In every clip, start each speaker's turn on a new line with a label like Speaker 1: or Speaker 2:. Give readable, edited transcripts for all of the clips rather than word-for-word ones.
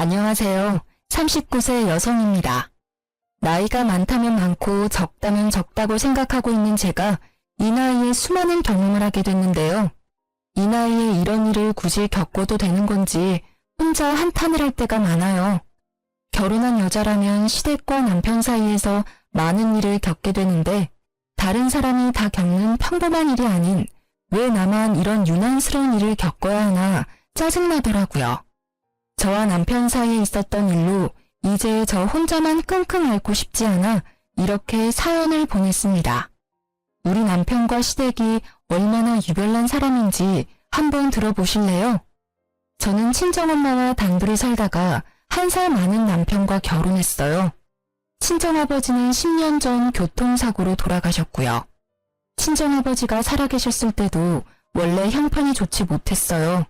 Speaker 1: 안녕하세요. 39세 여성입니다. 나이가 많다면 많고 적다면 적다고 생각하고 있는 제가 이 나이에 수많은 경험을 하게 됐는데요. 이 나이에 이런 일을 굳이 겪어도 되는 건지 혼자 한탄을 할 때가 많아요. 결혼한 여자라면 시댁과 남편 사이에서 많은 일을 겪게 되는데 다른 사람이 다 겪는 평범한 일이 아닌 왜 나만 이런 유난스러운 일을 겪어야 하나 짜증나더라고요. 저와 남편 사이에 있었던 일로 이제 저 혼자만 끙끙 앓고 싶지 않아 이렇게 사연을 보냈습니다. 우리 남편과 시댁이 얼마나 유별난 사람인지 한번 들어보실래요? 저는 친정엄마와 단둘이 살다가 1살 많은 남편과 결혼했어요. 친정아버지는 10년 전 교통사고로 돌아가셨고요. 친정아버지가 살아계셨을 때도 원래 형편이 좋지 못했어요.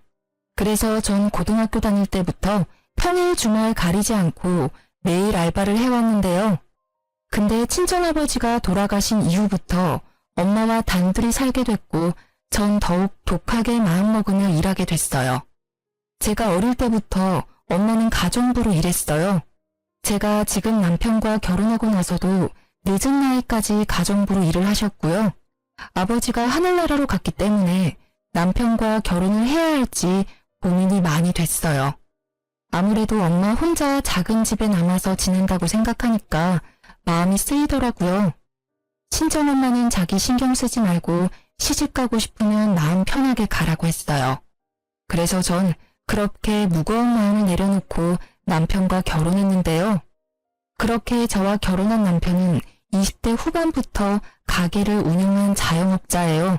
Speaker 1: 그래서 전 고등학교 다닐 때부터 평일 주말 가리지 않고 매일 알바를 해왔는데요. 근데 친정아버지가 돌아가신 이후부터 엄마와 단둘이 살게 됐고 전 더욱 독하게 마음먹으며 일하게 됐어요. 제가 어릴 때부터 엄마는 가정부로 일했어요. 제가 지금 남편과 결혼하고 나서도 늦은 나이까지 가정부로 일을 하셨고요. 아버지가 하늘나라로 갔기 때문에 남편과 결혼을 해야 할지 고민이 많이 됐어요. 아무래도 엄마 혼자 작은 집에 남아서 지낸다고 생각하니까 마음이 쓰이더라고요. 친정엄마는 자기 신경 쓰지 말고 시집가고 싶으면 마음 편하게 가라고 했어요. 그래서 전 그렇게 무거운 마음을 내려놓고 남편과 결혼했는데요. 그렇게 저와 결혼한 남편은 20대 후반부터 가게를 운영한 자영업자예요.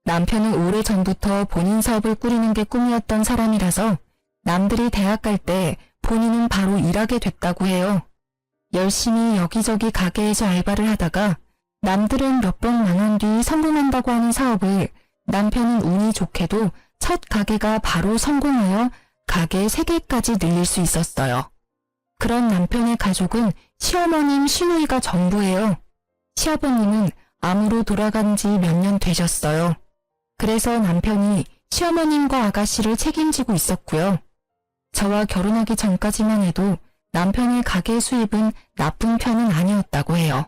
Speaker 1: 남편은 오래전부터 본인 사업을 꾸리는 게 꿈이었던 사람이라서 남들이 대학 갈 때 본인은 바로 일하게 됐다고 해요. 열심히 여기저기 가게에서 알바를 하다가 남들은 몇 번 망한 뒤 성공한다고 하는 사업을 남편은 운이 좋게도 첫 가게가 바로 성공하여 가게 3개까지 늘릴 수 있었어요. 그런 남편의 가족은 시어머님, 시누이가 전부예요. 시아버님은 암으로 돌아간 지 몇 년 되셨어요. 그래서 남편이 시어머님과 아가씨를 책임지고 있었고요. 저와 결혼하기 전까지만 해도 남편의 가게 수입은 나쁜 편은 아니었다고 해요.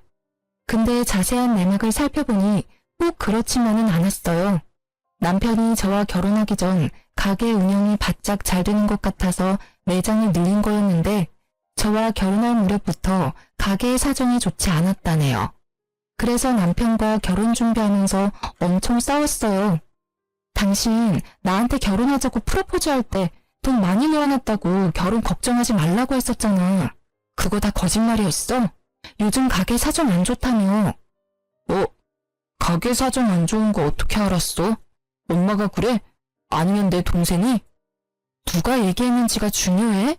Speaker 1: 근데 자세한 내막을 살펴보니 꼭 그렇지만은 않았어요. 남편이 저와 결혼하기 전 가게 운영이 바짝 잘 되는 것 같아서 매장을 늘린 거였는데 저와 결혼할 무렵부터 가게의 사정이 좋지 않았다네요. 그래서 남편과 결혼 준비하면서 엄청 싸웠어요. 당신 나한테 결혼하자고 프로포즈할 때 돈 많이 모아놨다고 결혼 걱정하지 말라고 했었잖아. 그거 다 거짓말이었어? 요즘 가게 사정 안 좋다며. 가게 사정 안 좋은 거 어떻게 알았어? 엄마가 그래? 아니면 내 동생이? 누가 얘기했는지가 중요해?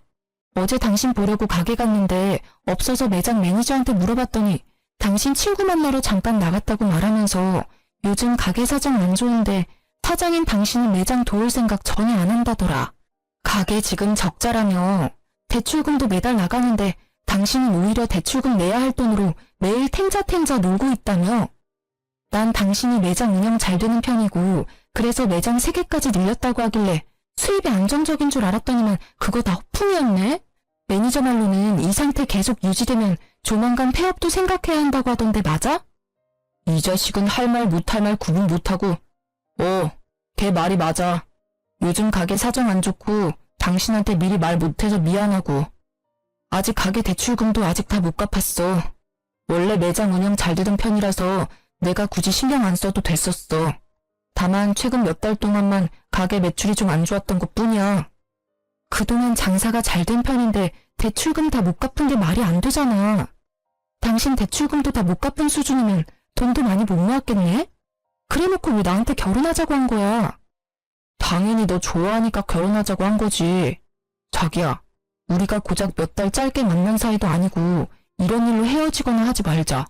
Speaker 1: 어제 당신 보려고 가게 갔는데 없어서 매장 매니저한테 물어봤더니 당신 친구 만나러 잠깐 나갔다고 말하면서 요즘 가게 사정 안 좋은데 사장인 당신은 매장 도울 생각 전혀 안 한다더라. 가게 지금 적자라며. 대출금도 매달 나가는데 당신은 오히려 대출금 내야 할 돈으로 매일 탱자탱자 놀고 있다며. 난 당신이 매장 운영 잘 되는 편이고 그래서 매장 3개까지 늘렸다고 하길래 수입이 안정적인 줄 알았더니만 그거 다 허풍이었네. 매니저 말로는 이 상태 계속 유지되면 조만간 폐업도 생각해야 한다고 하던데 맞아? 이 자식은 할 말 못할 말 구분 못하고. 걔 말이 맞아. 요즘 가게 사정 안 좋고 당신한테 미리 말 못해서 미안하고. 아직 가게 대출금도 아직 다 못 갚았어. 원래 매장 운영 잘 되던 편이라서 내가 굳이 신경 안 써도 됐었어. 다만 최근 몇 달 동안만 가게 매출이 좀 안 좋았던 것 뿐이야. 그동안 장사가 잘 된 편인데 대출금 다 못 갚은 게 말이 안 되잖아. 당신 대출금도 다 못 갚은 수준이면 돈도 많이 못 모았겠네? 그래놓고 왜 나한테 결혼하자고 한 거야? 당연히 너 좋아하니까 결혼하자고 한 거지. 자기야, 우리가 고작 몇 달 짧게 만난 사이도 아니고 이런 일로 헤어지거나 하지 말자.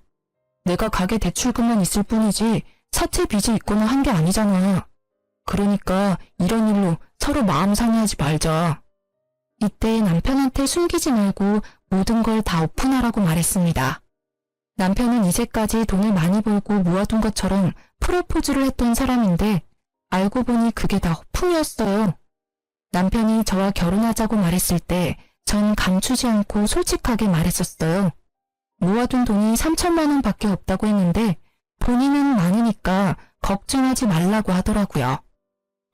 Speaker 1: 내가 가게 대출금만 있을 뿐이지 사채 빚이 있거나 한 게 아니잖아. 그러니까 이런 일로 서로 마음 상해하지 말자. 이때 남편한테 숨기지 말고 모든 걸 다 오픈하라고 말했습니다. 남편은 이제까지 돈을 많이 벌고 모아둔 것처럼 프로포즈를 했던 사람인데 알고 보니 그게 다 허풍이었어요. 남편이 저와 결혼하자고 말했을 때 전 감추지 않고 솔직하게 말했었어요. 모아둔 돈이 3천만 원밖에 없다고 했는데 본인은 많으니까 걱정하지 말라고 하더라고요.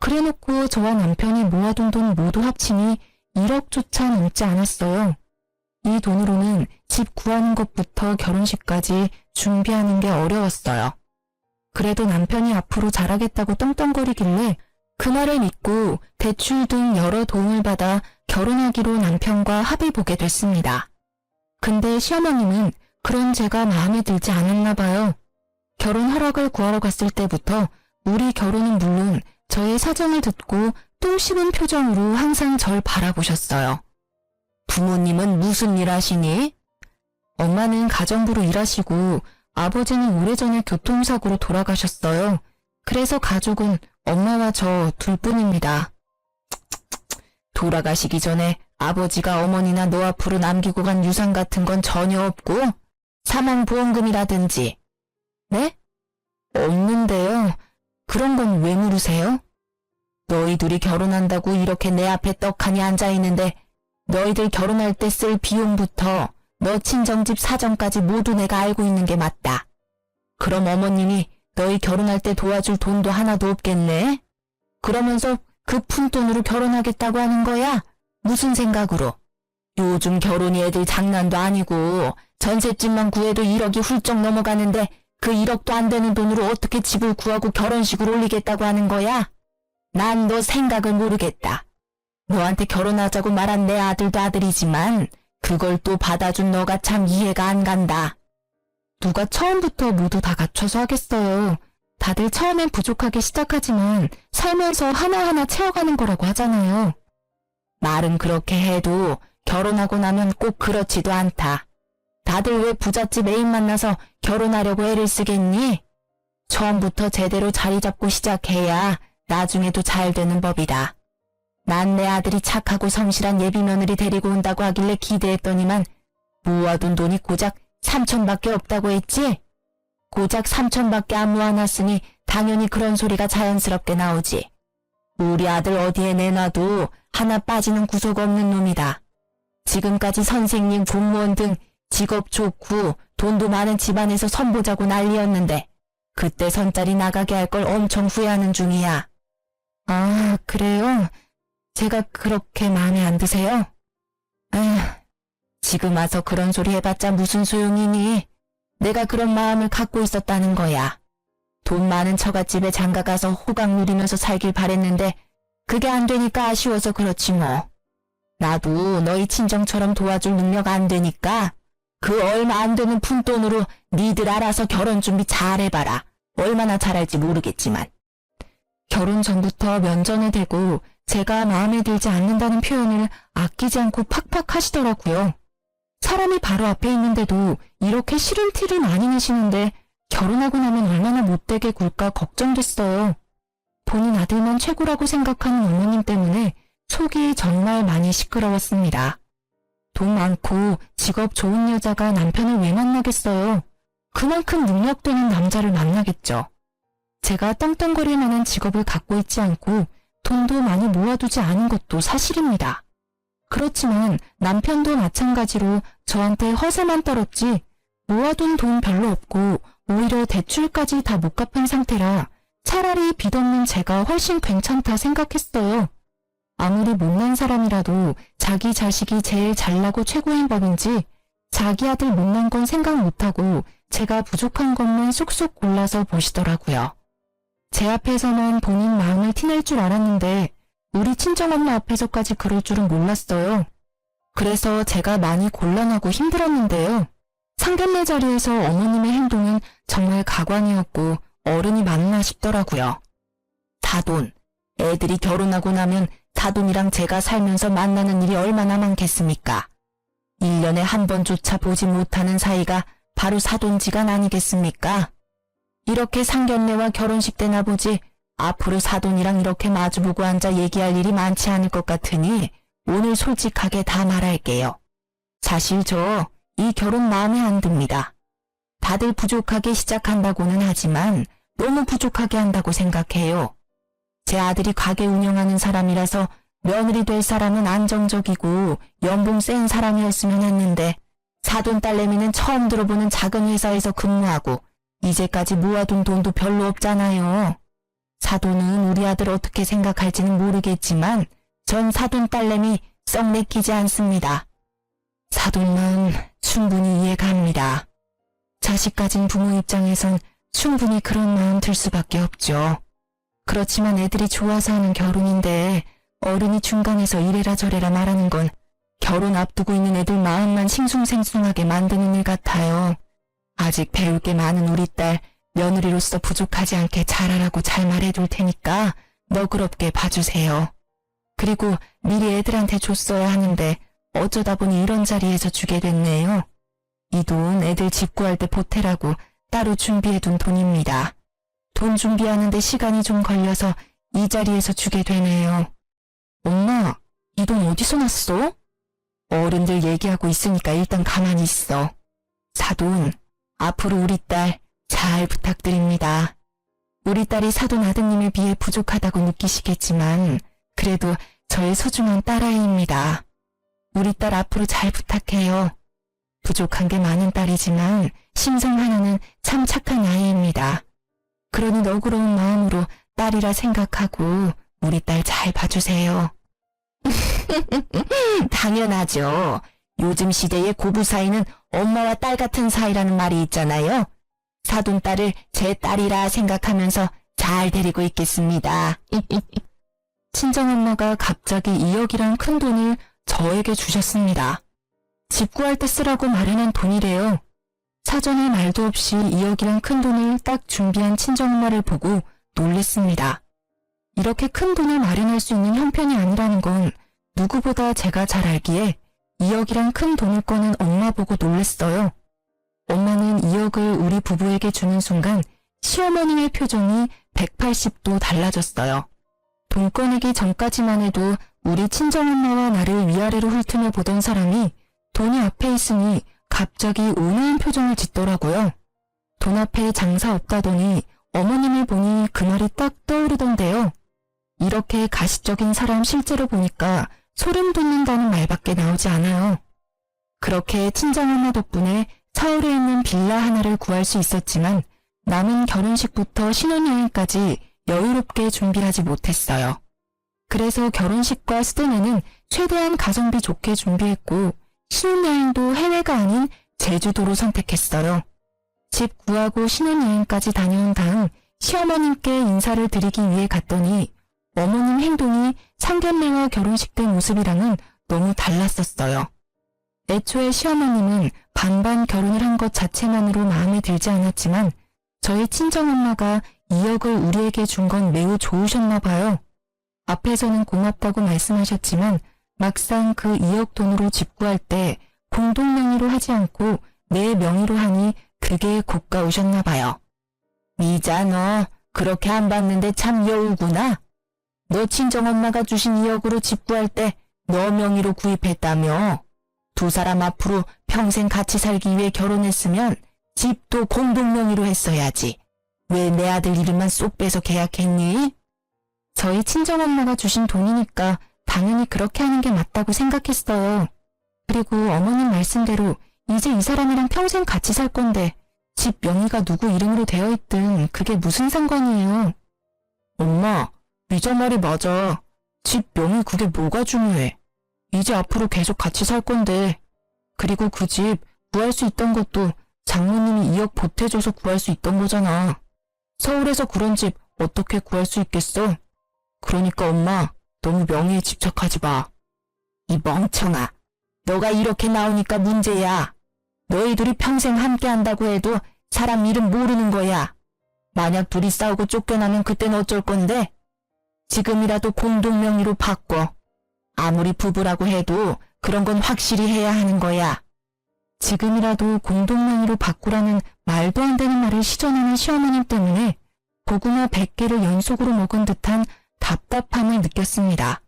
Speaker 1: 그래놓고 저와 남편이 모아둔 돈 모두 합치니 1억조차 넘지 않았어요. 이 돈으로는 집 구하는 것부터 결혼식까지 준비하는 게 어려웠어요. 그래도 남편이 앞으로 잘하겠다고 떵떵거리길래 그 말을 믿고 대출 등 여러 도움을 받아 결혼하기로 남편과 합의 보게 됐습니다. 근데 시어머님은 그런 제가 마음에 들지 않았나 봐요. 결혼 허락을 구하러 갔을 때부터 우리 결혼은 물론 저의 사정을 듣고 똥 씹은 표정으로 항상 절 바라보셨어요. 부모님은 무슨 일 하시니? 엄마는 가정부로 일하시고 아버지는 오래전에 교통사고로 돌아가셨어요. 그래서 가족은 엄마와 저 둘뿐입니다. 돌아가시기 전에 아버지가 어머니나 너 앞으로 남기고 간 유산 같은 건 전혀 없고 사망보험금이라든지. 네? 없는데요. 그런 건 왜 물으세요? 너희 둘이 결혼한다고 이렇게 내 앞에 떡하니 앉아있는데 너희들 결혼할 때 쓸 비용부터 너 친정집 사정까지 모두 내가 알고 있는 게 맞다. 그럼 어머님이 너희 결혼할 때 도와줄 돈도 하나도 없겠네? 그러면서 그 푼돈으로 결혼하겠다고 하는 거야? 무슨 생각으로? 요즘 결혼이 애들 장난도 아니고 전셋집만 구해도 1억이 훌쩍 넘어가는데 그 1억도 안 되는 돈으로 어떻게 집을 구하고 결혼식을 올리겠다고 하는 거야? 난 너 생각을 모르겠다. 너한테 결혼하자고 말한 내 아들도 아들이지만 그걸 또 받아준 너가 참 이해가 안 간다. 누가 처음부터 모두 다 갖춰서 하겠어요. 다들 처음엔 부족하게 시작하지만 살면서 하나하나 채워가는 거라고 하잖아요. 말은 그렇게 해도 결혼하고 나면 꼭 그렇지도 않다. 다들 왜 부잣집 애인 만나서 결혼하려고 애를 쓰겠니? 처음부터 제대로 자리 잡고 시작해야 나중에도 잘 되는 법이다. 난 내 아들이 착하고 성실한 예비 며느리 데리고 온다고 하길래 기대했더니만 모아둔 돈이 고작 3천밖에 없다고 했지? 고작 3천밖에 안 모아놨으니 당연히 그런 소리가 자연스럽게 나오지. 우리 아들 어디에 내놔도 하나 빠지는 구석 없는 놈이다. 지금까지 선생님, 공무원 등 직업 좋고 돈도 많은 집안에서 선보자고 난리였는데 그때 선짜리 나가게 할 걸 엄청 후회하는 중이야. 아, 그래요? 제가 그렇게 마음에 안 드세요? 아휴, 지금 와서 그런 소리 해봤자 무슨 소용이니? 내가 그런 마음을 갖고 있었다는 거야. 돈 많은 처갓집에 장가가서 호강 누리면서 살길 바랬는데 그게 안 되니까 아쉬워서 그렇지 뭐. 나도 너희 친정처럼 도와줄 능력 안 되니까 그 얼마 안 되는 푼돈으로 니들 알아서 결혼 준비 잘 해봐라. 얼마나 잘할지 모르겠지만. 결혼 전부터 면전에 대고 제가 마음에 들지 않는다는 표현을 아끼지 않고 팍팍 하시더라고요. 사람이 바로 앞에 있는데도 이렇게 싫은 티를 많이 내시는데 결혼하고 나면 얼마나 못되게 굴까 걱정됐어요. 본인 아들만 최고라고 생각하는 어머님 때문에 속이 정말 많이 시끄러웠습니다. 돈 많고 직업 좋은 여자가 남편을 왜 만나겠어요? 그만큼 능력되는 남자를 만나겠죠. 제가 떵떵거릴 만한 직업을 갖고 있지 않고 돈도 많이 모아두지 않은 것도 사실입니다. 그렇지만 남편도 마찬가지로 저한테 허세만 떨었지 모아둔 돈 별로 없고 오히려 대출까지 다 못 갚은 상태라 차라리 빚 없는 제가 훨씬 괜찮다 생각했어요. 아무리 못난 사람이라도 자기 자식이 제일 잘나고 최고인 법인지 자기 아들 못난 건 생각 못하고 제가 부족한 것만 쏙쏙 골라서 보시더라고요. 제 앞에서만 본인 마음을 티낼 줄 알았는데 우리 친정엄마 앞에서까지 그럴 줄은 몰랐어요. 그래서 제가 많이 곤란하고 힘들었는데요. 상견례 자리에서 어머님의 행동은 정말 가관이었고 어른이 맞나 싶더라고요. 사돈, 애들이 결혼하고 나면 사돈이랑 제가 살면서 만나는 일이 얼마나 많겠습니까? 1년에 한 번조차 보지 못하는 사이가 바로 사돈지간 아니겠습니까? 이렇게 상견례와 결혼식 때나 보지 앞으로 사돈이랑 이렇게 마주보고 앉아 얘기할 일이 많지 않을 것 같으니 오늘 솔직하게 다 말할게요. 사실 저 이 결혼 마음에 안 듭니다. 다들 부족하게 시작한다고는 하지만 너무 부족하게 한다고 생각해요. 제 아들이 가게 운영하는 사람이라서 며느리 될 사람은 안정적이고 연봉 센 사람이었으면 했는데 사돈 딸내미는 처음 들어보는 작은 회사에서 근무하고 이제까지 모아둔 돈도 별로 없잖아요. 사돈은 우리 아들 어떻게 생각할지는 모르겠지만 전 사돈 딸내미 썩 내키지 않습니다. 사돈 마음 충분히 이해갑니다. 자식 가진 부모 입장에선 충분히 그런 마음 들 수밖에 없죠. 그렇지만 애들이 좋아서 하는 결혼인데 어른이 중간에서 이래라 저래라 말하는 건 결혼 앞두고 있는 애들 마음만 싱숭생숭하게 만드는 일 같아요. 아직 배울 게 많은 우리 딸 며느리로서 부족하지 않게 잘하라고 잘 말해둘 테니까 너그럽게 봐주세요. 그리고 미리 애들한테 줬어야 하는데 어쩌다 보니 이런 자리에서 주게 됐네요. 이 돈 애들 집 구할 때 보태라고 따로 준비해둔 돈입니다. 돈 준비하는데 시간이 좀 걸려서 이 자리에서 주게 되네요. 엄마, 이 돈 어디서 났어? 어른들 얘기하고 있으니까 일단 가만히 있어. 사돈, 앞으로 우리 딸 잘 부탁드립니다. 우리 딸이 사돈 아드님에 비해 부족하다고 느끼시겠지만 그래도 저의 소중한 딸아이입니다. 우리 딸 앞으로 잘 부탁해요. 부족한 게 많은 딸이지만 심성 하나는 참 착한 아이입니다. 그러니 너그러운 마음으로 딸이라 생각하고 우리 딸 잘 봐주세요. 당연하죠. 요즘 시대의 고부 사이는 엄마와 딸 같은 사이라는 말이 있잖아요. 사돈 딸을 제 딸이라 생각하면서 잘 데리고 있겠습니다. 친정엄마가 갑자기 2억이란 큰 돈을 저에게 주셨습니다. 집 구할 때 쓰라고 마련한 돈이래요. 사전에 말도 없이 2억이란 큰 돈을 딱 준비한 친정엄마를 보고 놀랬습니다. 이렇게 큰 돈을 마련할 수 있는 형편이 아니라는 건 누구보다 제가 잘 알기에 2억이란 큰 돈을 꺼낸 엄마 보고 놀랬어요. 엄마는 2억을 우리 부부에게 주는 순간 시어머니의 표정이 180도 달라졌어요. 돈 꺼내기 전까지만 해도 우리 친정엄마와 나를 위아래로 훑으며 보던 사람이 돈이 앞에 있으니 갑자기 온화한 표정을 짓더라고요. 돈 앞에 장사 없다더니 어머님을 보니 그 말이 딱 떠오르던데요. 이렇게 가시적인 사람 실제로 보니까 소름 돋는다는 말밖에 나오지 않아요. 그렇게 친정엄마 덕분에 서울에 있는 빌라 하나를 구할 수 있었지만 남은 결혼식부터 신혼여행까지 여유롭게 준비하지 못했어요. 그래서 결혼식과 스드메는 최대한 가성비 좋게 준비했고 신혼여행도 해외가 아닌 제주도로 선택했어요. 집 구하고 신혼여행까지 다녀온 다음 시어머님께 인사를 드리기 위해 갔더니 어머님 행동이 상견례와 결혼식 때 모습이랑은 너무 달랐었어요. 애초에 시어머님은 반반 결혼을 한 것 자체만으로 마음에 들지 않았지만 저희 친정엄마가 2억을 우리에게 준 건 매우 좋으셨나 봐요. 앞에서는 고맙다고 말씀하셨지만 막상 그 2억 돈으로 집 구할 때 공동 명의로 하지 않고 내 명의로 하니 그게 고가우셨나 봐요. 미자 너 그렇게 안 받는데 참 여우구나. 너 친정엄마가 주신 2억으로 집 구할 때 너 명의로 구입했다며. 두 사람 앞으로 평생 같이 살기 위해 결혼했으면 집도 공동 명의로 했어야지. 왜 내 아들 이름만 쏙 빼서 계약했니? 저희 친정엄마가 주신 돈이니까 당연히 그렇게 하는 게 맞다고 생각했어요. 그리고 어머님 말씀대로 이제 이 사람이랑 평생 같이 살 건데 집 명의가 누구 이름으로 되어 있든 그게 무슨 상관이에요. 엄마, 미자 말이 맞아. 집 명의 그게 뭐가 중요해. 이제 앞으로 계속 같이 살 건데. 그리고 그 집 구할 수 있던 것도 장모님이 2억 보태줘서 구할 수 있던 거잖아. 서울에서 그런 집 어떻게 구할 수 있겠어? 그러니까 엄마, 너무 명예에 집착하지 마. 이 멍청아, 너가 이렇게 나오니까 문제야. 너희 둘이 평생 함께 한다고 해도 사람 이름 모르는 거야. 만약 둘이 싸우고 쫓겨나면 그땐 어쩔 건데? 지금이라도 공동 명의로 바꿔. 아무리 부부라고 해도 그런 건 확실히 해야 하는 거야. 지금이라도 공동 명의로 바꾸라는 말도 안 되는 말을 시전하는 시어머님 때문에 고구마 100개를 연속으로 먹은 듯한 답답함을 느꼈습니다.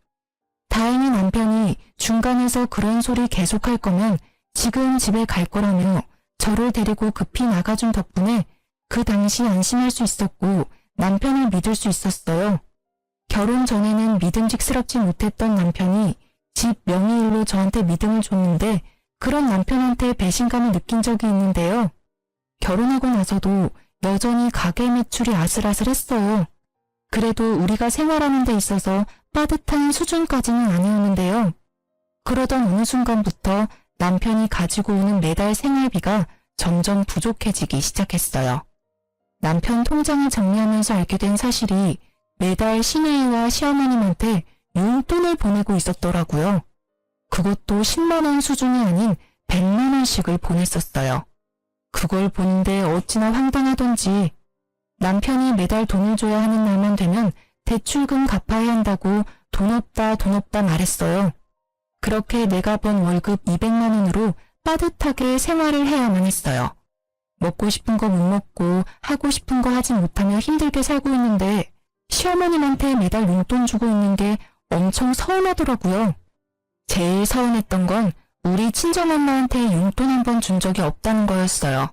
Speaker 1: 다행히 남편이 중간에서 그런 소리 계속할 거면 지금 집에 갈 거라며 저를 데리고 급히 나가준 덕분에 그 당시 안심할 수 있었고 남편을 믿을 수 있었어요. 결혼 전에는 믿음직스럽지 못했던 남편이 집 명의일로 저한테 믿음을 줬는데 그런 남편한테 배신감을 느낀 적이 있는데요. 결혼하고 나서도 여전히 가게 매출이 아슬아슬했어요. 그래도 우리가 생활하는 데 있어서 빠듯한 수준까지는 아니었는데요. 그러던 어느 순간부터 남편이 가지고 오는 매달 생활비가 점점 부족해지기 시작했어요. 남편 통장을 정리하면서 알게 된 사실이 매달 시누이와 시어머님한테 용돈을 보내고 있었더라고요. 그것도 10만 원 수준이 아닌 100만 원씩을 보냈었어요. 그걸 보는데 어찌나 황당하던지 남편이 매달 돈을 줘야 하는 날만 되면 대출금 갚아야 한다고 돈 없다 말했어요. 그렇게 내가 번 월급 200만 원으로 빠듯하게 생활을 해야만 했어요. 먹고 싶은 거 못 먹고 하고 싶은 거 하지 못하며 힘들게 살고 있는데 시어머님한테 매달 용돈 주고 있는 게 엄청 서운하더라고요. 제일 서운했던 건 우리 친정엄마한테 용돈 한 번 준 적이 없다는 거였어요.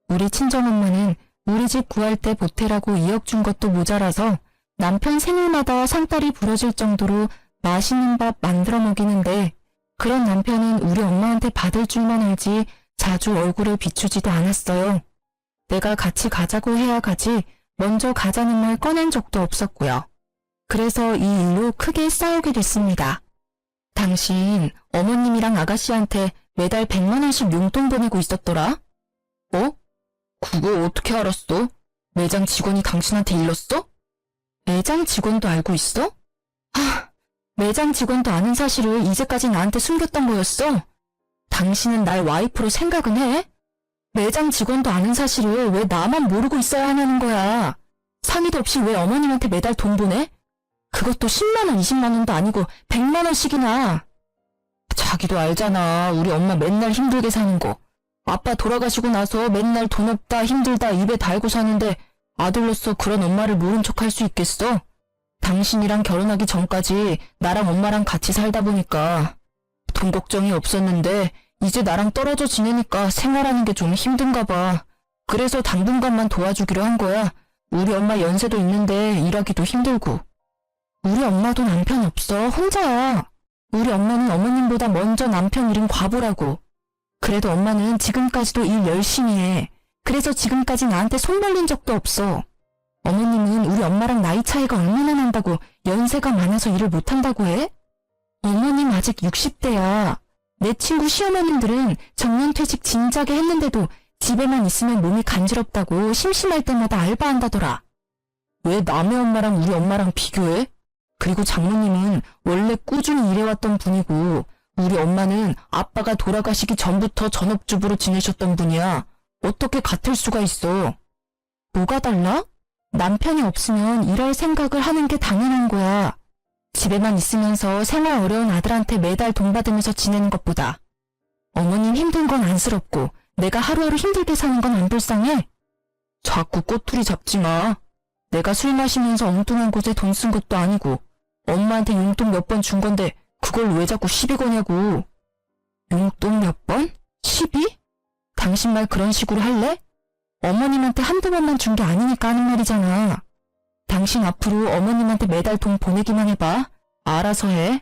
Speaker 1: 우리 친정엄마는 우리 집 구할 때 보태라고 2억 준 것도 모자라서 남편 생일마다 상다리 부러질 정도로 맛있는 밥 만들어 먹이는데 그런 남편은 우리 엄마한테 받을 줄만 알지 자주 얼굴을 비추지도 않았어요. 내가 같이 가자고 해야 가지 먼저 가자는 말 꺼낸 적도 없었고요. 그래서 이 일로 크게 싸우게 됐습니다. 당신 어머님이랑 아가씨한테 매달 100만 원씩 용돈 보내고 있었더라? 어? 그거 어떻게 알았어? 매장 직원이 당신한테 일렀어? 매장 직원도 알고 있어? 매장 직원도 아는 사실을 이제까지 나한테 숨겼던 거였어? 당신은 날 와이프로 생각은 해? 매장 직원도 아는 사실을 왜 나만 모르고 있어야 하냐는 거야. 상의도 없이 왜 어머님한테 매달 돈 보내? 그것도 10만 원, 20만 원도 아니고 100만 원씩이나. 자기도 알잖아. 우리 엄마 맨날 힘들게 사는 거. 아빠 돌아가시고 나서 맨날 돈 없다, 힘들다 입에 달고 사는데 아들로서 그런 엄마를 모른 척할 수 있겠어? 당신이랑 결혼하기 전까지 나랑 엄마랑 같이 살다 보니까 돈 걱정이 없었는데 이제 나랑 떨어져 지내니까 생활하는 게 좀 힘든가 봐. 그래서 당분간만 도와주기로 한 거야. 우리 엄마 연세도 있는데 일하기도 힘들고. 우리 엄마도 남편 없어. 혼자야. 우리 엄마는 어머님보다 먼저 남편 잃은 과부라고. 그래도 엄마는 지금까지도 일 열심히 해. 그래서 지금까지 나한테 손 벌린 적도 없어. 어머님은 우리 엄마랑 나이 차이가 얼마나 난다고 연세가 많아서 일을 못한다고 해? 어머님 아직 60대야. 내 친구 시어머님들은 정년퇴직 진작에 했는데도 집에만 있으면 몸이 간지럽다고 심심할 때마다 알바한다더라. 왜 남의 엄마랑 우리 엄마랑 비교해? 그리고 장모님은 원래 꾸준히 일해왔던 분이고 우리 엄마는 아빠가 돌아가시기 전부터 전업주부로 지내셨던 분이야. 어떻게 같을 수가 있어? 뭐가 달라? 남편이 없으면 일할 생각을 하는 게 당연한 거야. 집에만 있으면서 생활 어려운 아들한테 매달 돈 받으면서 지내는 것보다. 어머님 힘든 건 안쓰럽고 내가 하루하루 힘들게 사는 건 안 불쌍해? 자꾸 꼬투리 잡지 마. 내가 술 마시면서 엉뚱한 곳에 돈 쓴 것도 아니고 엄마한테 용돈 몇 번 준 건데 그걸 왜 자꾸 시비 거냐고. 용돈 몇 번? 시비? 당신 말 그런 식으로 할래? 어머님한테 한두 번만 준 게 아니니까 하는 말이잖아. 당신 앞으로 어머님한테 매달 돈 보내기만 해봐. 알아서 해.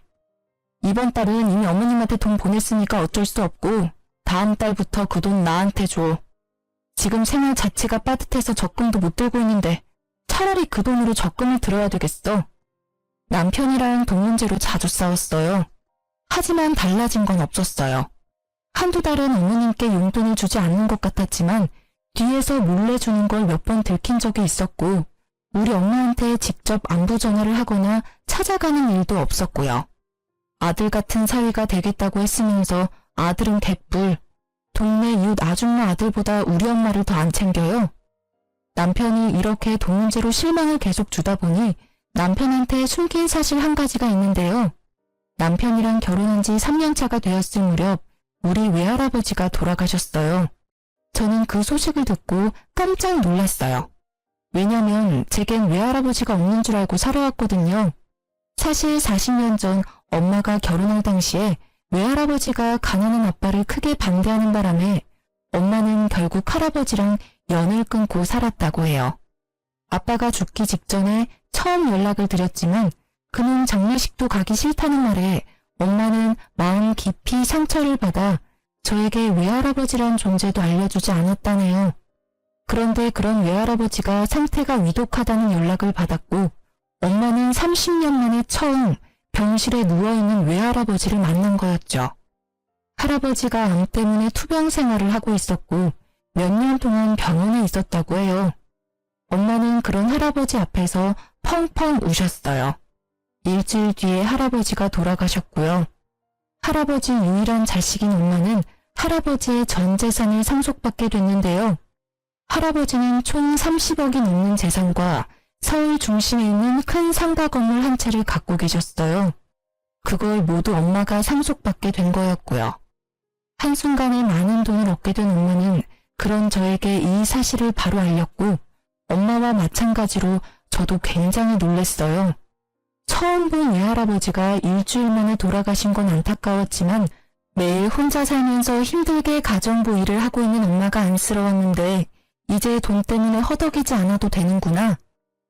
Speaker 1: 이번 달은 이미 어머님한테 돈 보냈으니까 어쩔 수 없고 다음 달부터 그 돈 나한테 줘. 지금 생활 자체가 빠듯해서 적금도 못 들고 있는데 차라리 그 돈으로 적금을 들어야 되겠어. 남편이랑 돈 문제로 자주 싸웠어요. 하지만 달라진 건 없었어요. 한두 달은 어머님께 용돈을 주지 않는 것 같았지만 뒤에서 몰래 주는 걸 몇 번 들킨 적이 있었고 우리 엄마한테 직접 안부 전화를 하거나 찾아가는 일도 없었고요. 아들 같은 사위가 되겠다고 했으면서 아들은 개뿔. 동네 이웃 아줌마 아들보다 우리 엄마를 더 안 챙겨요. 남편이 이렇게 돈 문제로 실망을 계속 주다 보니 남편한테 숨긴 사실 한 가지가 있는데요. 남편이랑 결혼한 지 3년 차가 되었을 무렵 우리 외할아버지가 돌아가셨어요. 저는 그 소식을 듣고 깜짝 놀랐어요. 왜냐면 제겐 외할아버지가 없는 줄 알고 살아왔거든요. 사실 40년 전 엄마가 결혼할 당시에 외할아버지가 가난한 아빠를 크게 반대하는 바람에 엄마는 결국 할아버지랑 연을 끊고 살았다고 해요. 아빠가 죽기 직전에 처음 연락을 드렸지만 그는 장례식도 가기 싫다는 말에 엄마는 마음 깊이 상처를 받아 저에게 외할아버지란 존재도 알려주지 않았다네요. 그런데 그런 외할아버지가 상태가 위독하다는 연락을 받았고 엄마는 30년 만에 처음 병실에 누워있는 외할아버지를 만난 거였죠. 할아버지가 암 때문에 투병 생활을 하고 있었고 몇 년 동안 병원에 있었다고 해요. 엄마는 그런 할아버지 앞에서 펑펑 우셨어요. 일주일 뒤에 할아버지가 돌아가셨고요. 할아버지 유일한 자식인 엄마는 할아버지의 전 재산을 상속받게 됐는데요. 할아버지는 총 30억이 넘는 재산과 서울 중심에 있는 큰 상가 건물 한 채를 갖고 계셨어요. 그걸 모두 엄마가 상속받게 된 거였고요. 한순간에 많은 돈을 얻게 된 엄마는 그런 저에게 이 사실을 바로 알렸고 엄마와 마찬가지로 저도 굉장히 놀랐어요. 처음 본 외할아버지가 일주일 만에 돌아가신 건 안타까웠지만 매일 혼자 살면서 힘들게 가정부 일을 하고 있는 엄마가 안쓰러웠는데 이제 돈 때문에 허덕이지 않아도 되는구나.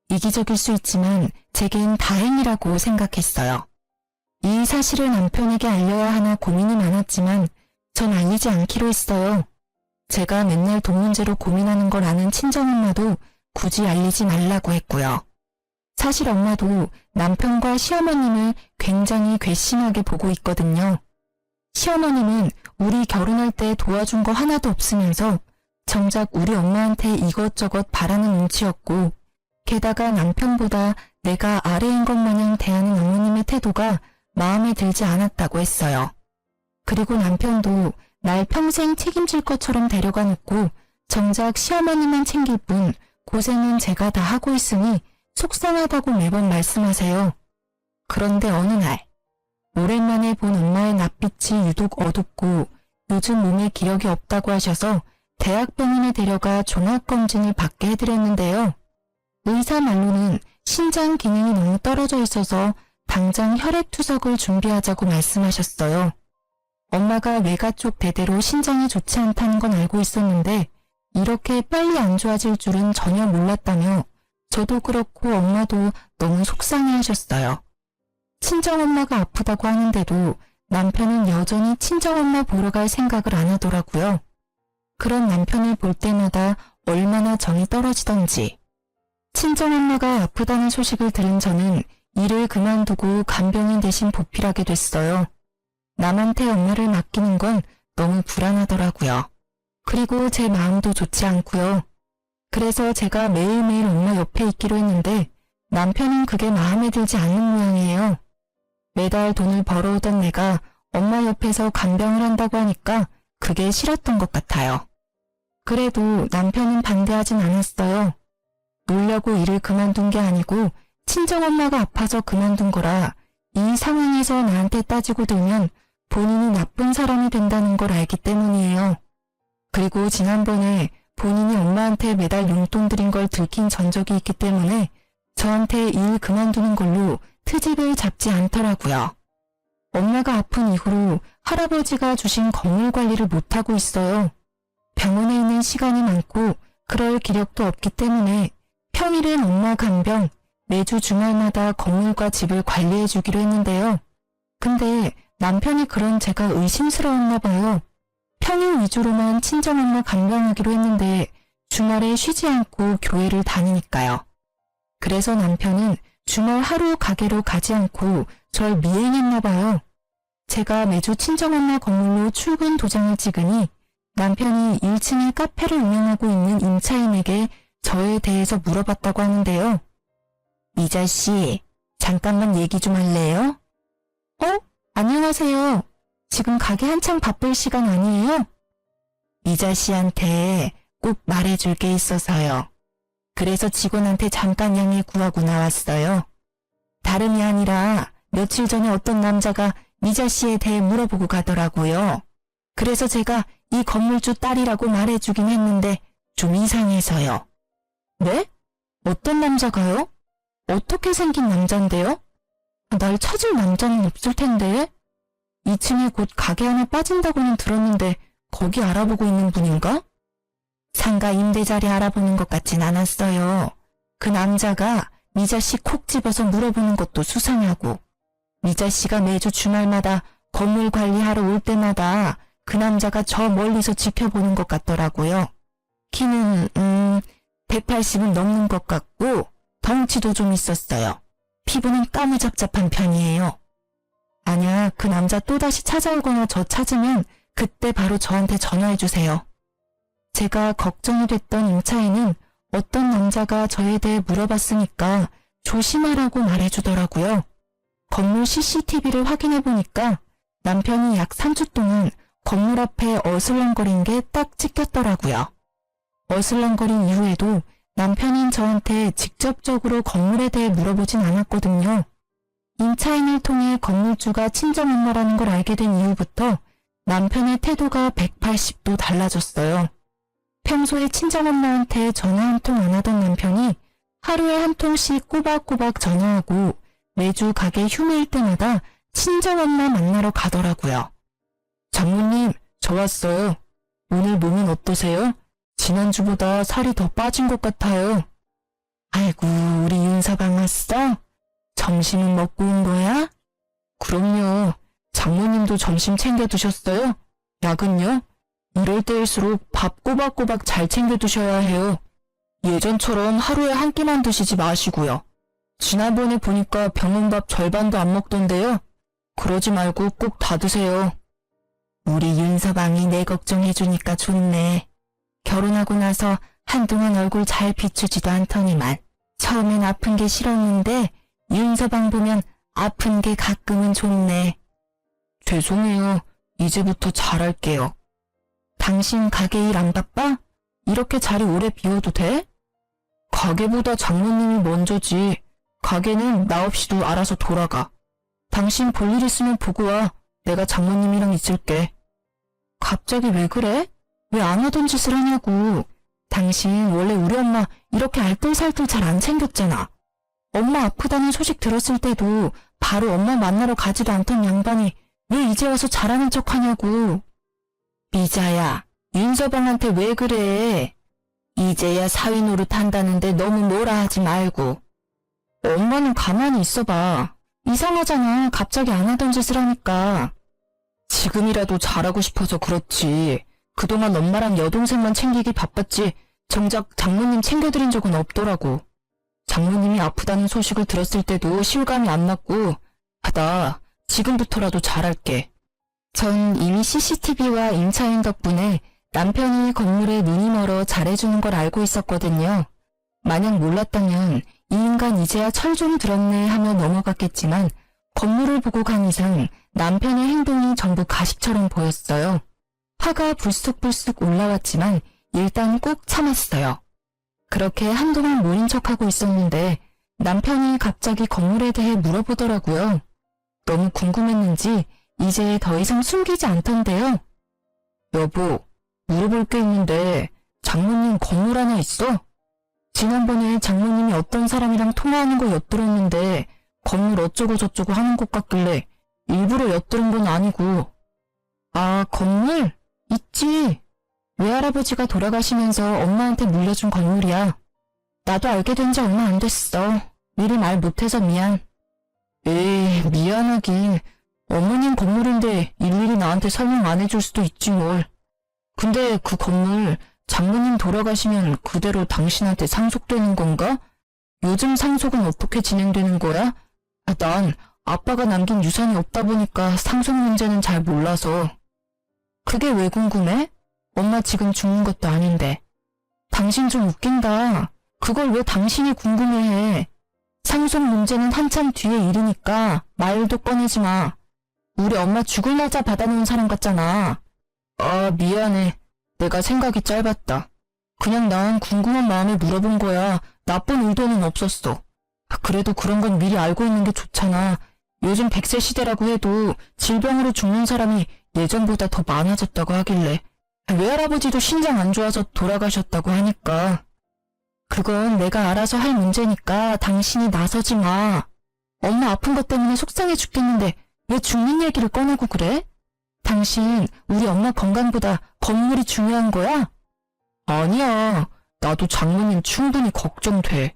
Speaker 1: 이기적일 수 있지만 제겐 다행이라고 생각했어요. 이 사실을 남편에게 알려야 하나 고민이 많았지만 전 알리지 않기로 했어요. 제가 맨날 돈 문제로 고민하는 걸 아는 친정엄마도 굳이 알리지 말라고 했고요. 사실 엄마도 남편과 시어머님을 굉장히 괘씸하게 보고 있거든요. 시어머님은 우리 결혼할 때 도와준 거 하나도 없으면서 정작 우리 엄마한테 이것저것 바라는 눈치였고 게다가 남편보다 내가 아래인 것 마냥 대하는 어머님의 태도가 마음에 들지 않았다고 했어요. 그리고 남편도 날 평생 책임질 것처럼 데려가 놓고 정작 시어머니만 챙길 뿐 고생은 제가 다 하고 있으니 속상하다고 매번 말씀하세요. 그런데 어느 날 오랜만에 본 엄마의 낯빛이 유독 어둡고 요즘 몸에 기력이 없다고 하셔서 대학병원에 데려가 종합검진을 받게 해드렸는데요. 의사 말로는 신장 기능이 너무 떨어져 있어서 당장 혈액투석을 준비하자고 말씀하셨어요. 엄마가 외가 쪽 대대로 신장이 좋지 않다는 건 알고 있었는데 이렇게 빨리 안 좋아질 줄은 전혀 몰랐다며 저도 그렇고 엄마도 너무 속상해하셨어요. 친정엄마가 아프다고 하는데도 남편은 여전히 친정엄마 보러 갈 생각을 안 하더라고요. 그런 남편을 볼 때마다 얼마나 정이 떨어지던지. 친정엄마가 아프다는 소식을 들은 저는 일을 그만두고 간병인 대신 보필하게 됐어요. 남한테 엄마를 맡기는 건 너무 불안하더라고요. 그리고 제 마음도 좋지 않고요. 그래서 제가 매일매일 엄마 옆에 있기로 했는데 남편은 그게 마음에 들지 않는 모양이에요. 매달 돈을 벌어오던 내가 엄마 옆에서 간병을 한다고 하니까 그게 싫었던 것 같아요. 그래도 남편은 반대하진 않았어요. 놀려고 일을 그만둔 게 아니고 친정엄마가 아파서 그만둔 거라 이 상황에서 나한테 따지고 들면 본인이 나쁜 사람이 된다는 걸 알기 때문이에요. 그리고 지난번에 본인이 엄마한테 매달 용돈 드린 걸 들킨 전적이 있기 때문에 저한테 일 그만두는 걸로 트집을 잡지 않더라고요. 엄마가 아픈 이후로 할아버지가 주신 건물 관리를 못하고 있어요. 병원에 있는 시간이 많고 그럴 기력도 없기 때문에 평일엔 엄마 간병, 매주 주말마다 건물과 집을 관리해 주기로 했는데요. 근데 남편이 그런 제가 의심스러웠나 봐요. 평일 위주로만 친정엄마 간병하기로 했는데 주말에 쉬지 않고 교회를 다니니까요. 그래서 남편은 주말 하루 가게로 가지 않고 절 미행했나 봐요. 제가 매주 친정엄마 건물로 출근 도장을 찍으니 남편이 1층에 카페를 운영하고 있는 임차인에게 저에 대해서 물어봤다고 하는데요. 이자 씨, 잠깐만 얘기 좀 할래요? 안녕하세요. 지금 가게 한창 바쁠 시간 아니에요? 이자 씨한테 꼭 말해줄 게 있어서요. 그래서 직원한테 잠깐 양해 구하고 나왔어요. 다름이 아니라 며칠 전에 어떤 남자가 이자 씨에 대해 물어보고 가더라고요. 그래서 제가 이 건물주 딸이라고 말해주긴 했는데 좀 이상해서요. 네? 어떤 남자가요? 어떻게 생긴 남잔데요? 날 찾을 남자는 없을 텐데. 2층에 곧 가게 하나 빠진다고는 들었는데 거기 알아보고 있는 분인가? 상가 임대 자리 알아보는 것 같진 않았어요. 그 남자가 미자 씨 콕 집어서 물어보는 것도 수상하고, 미자 씨가 매주 주말마다 건물 관리하러 올 때마다 그 남자가 저 멀리서 지켜보는 것 같더라고요. 키는 180은 넘는 것 같고 덩치도 좀 있었어요. 피부는 까무잡잡한 편이에요. 만약 그 남자 또다시 찾아오거나 저 찾으면 그때 바로 저한테 전화해주세요. 제가 걱정이 됐던 임차인은 어떤 남자가 저에 대해 물어봤으니까 조심하라고 말해주더라고요. 건물 CCTV를 확인해보니까 남편이 약 3주 동안 건물 앞에 어슬렁거린 게 딱 찍혔더라고요. 어슬렁거린 이후에도 남편인 저한테 직접적으로 건물에 대해 물어보진 않았거든요. 임차인을 통해 건물주가 친정엄마라는 걸 알게 된 이후부터 남편의 태도가 180도 달라졌어요. 평소에 친정엄마한테 전화 한 통 안 하던 남편이 하루에 한 통씩 꼬박꼬박 전화하고 매주 가게 휴무일 때마다 친정엄마 만나러 가더라고요. 장모님, 저 왔어요. 오늘 몸은 어떠세요? 지난주보다 살이 더 빠진 것 같아요. 아이고, 우리 윤서방 왔어? 점심은 먹고 온 거야? 그럼요. 장모님도 점심 챙겨 드셨어요? 약은요? 이럴 때일수록 밥 꼬박꼬박 잘 챙겨 드셔야 해요. 예전처럼 하루에 한 끼만 드시지 마시고요. 지난번에 보니까 병원밥 절반도 안 먹던데요. 그러지 말고 꼭 다 드세요. 우리 윤서방이 내 걱정해주니까 좋네. 결혼하고 나서 한동안 얼굴 잘 비추지도 않더니만 처음엔 아픈 게 싫었는데 윤서방 보면 아픈 게 가끔은 좋네. 죄송해요. 이제부터 잘할게요. 당신 가게 일 안 바빠? 이렇게 자리 오래 비워도 돼? 가게보다 장모님이 먼저지. 가게는 나 없이도 알아서 돌아가. 당신 볼 일 있으면 보고 와. 내가 장모님이랑 있을게. 갑자기 왜 그래? 왜 안 하던 짓을 하냐고. 당신 원래 우리 엄마 이렇게 알뜰살뜰 잘 안 챙겼잖아. 엄마 아프다는 소식 들었을 때도 바로 엄마 만나러 가지도 않던 양반이 왜 이제 와서 잘하는 척 하냐고. 미자야, 윤서방한테 왜 그래? 이제야 사위 노릇 한다는데 너무 뭐라 하지 말고. 엄마는 가만히 있어봐. 이상하잖아. 갑자기 안 하던 짓을 하니까. 지금이라도 잘하고 싶어서 그렇지. 그동안 엄마랑 여동생만 챙기기 바빴지 정작 장모님 챙겨드린 적은 없더라고. 장모님이 아프다는 소식을 들었을 때도 실감이 안 났고, 나 지금부터라도 잘할게. 전 이미 CCTV와 임차인 덕분에 남편이 건물에 눈이 멀어 잘해주는 걸 알고 있었거든요. 만약 몰랐다면 이 인간 이제야 철좀 들었네 하며 넘어갔겠지만 건물을 보고 간 이상 남편의 행동이 전부 가식처럼 보였어요. 화가 불쑥불쑥 올라왔지만 일단 꾹 참았어요. 그렇게 한동안 모른 척하고 있었는데 남편이 갑자기 건물에 대해 물어보더라고요. 너무 궁금했는지 이제 더 이상 숨기지 않던데요. 여보, 물어볼 게 있는데 장모님 건물 하나 있어? 지난번에 장모님이 어떤 사람이랑 통화하는 거 엿들었는데 건물 어쩌고 저쩌고 하는 것 같길래 일부러 엿들은 건 아니고. 아, 건물? 있지. 외할아버지가 돌아가시면서 엄마한테 물려준 건물이야. 나도 알게 된 지 얼마 안 됐어. 미리 말 못해서 미안. 에이, 미안하긴. 어머님 건물인데 일일이 나한테 설명 안 해줄 수도 있지 뭘. 근데 그 건물 장모님 돌아가시면 그대로 당신한테 상속되는 건가? 요즘 상속은 어떻게 진행되는 거야? 난 아빠가 남긴 유산이 없다 보니까 상속 문제는 잘 몰라서. 그게 왜 궁금해? 엄마 지금 죽는 것도 아닌데. 당신 좀 웃긴다. 그걸 왜 당신이 궁금해해? 상속 문제는 한참 뒤의 일이니까 말도 꺼내지 마. 우리 엄마 죽을 날짜 받아놓은 사람 같잖아. 아, 미안해. 내가 생각이 짧았다. 그냥 난 궁금한 마음에 물어본 거야. 나쁜 의도는 없었어. 그래도 그런 건 미리 알고 있는 게 좋잖아. 요즘 100세 시대라고 해도 질병으로 죽는 사람이 예전보다 더 많아졌다고 하길래. 외할아버지도 신장 안 좋아서 돌아가셨다고 하니까. 그건 내가 알아서 할 문제니까 당신이 나서지 마. 엄마 아픈 것 때문에 속상해 죽겠는데 왜 죽는 얘기를 꺼내고 그래? 당신 우리 엄마 건강보다 건물이 중요한 거야? 아니야. 나도 장모님 충분히 걱정돼.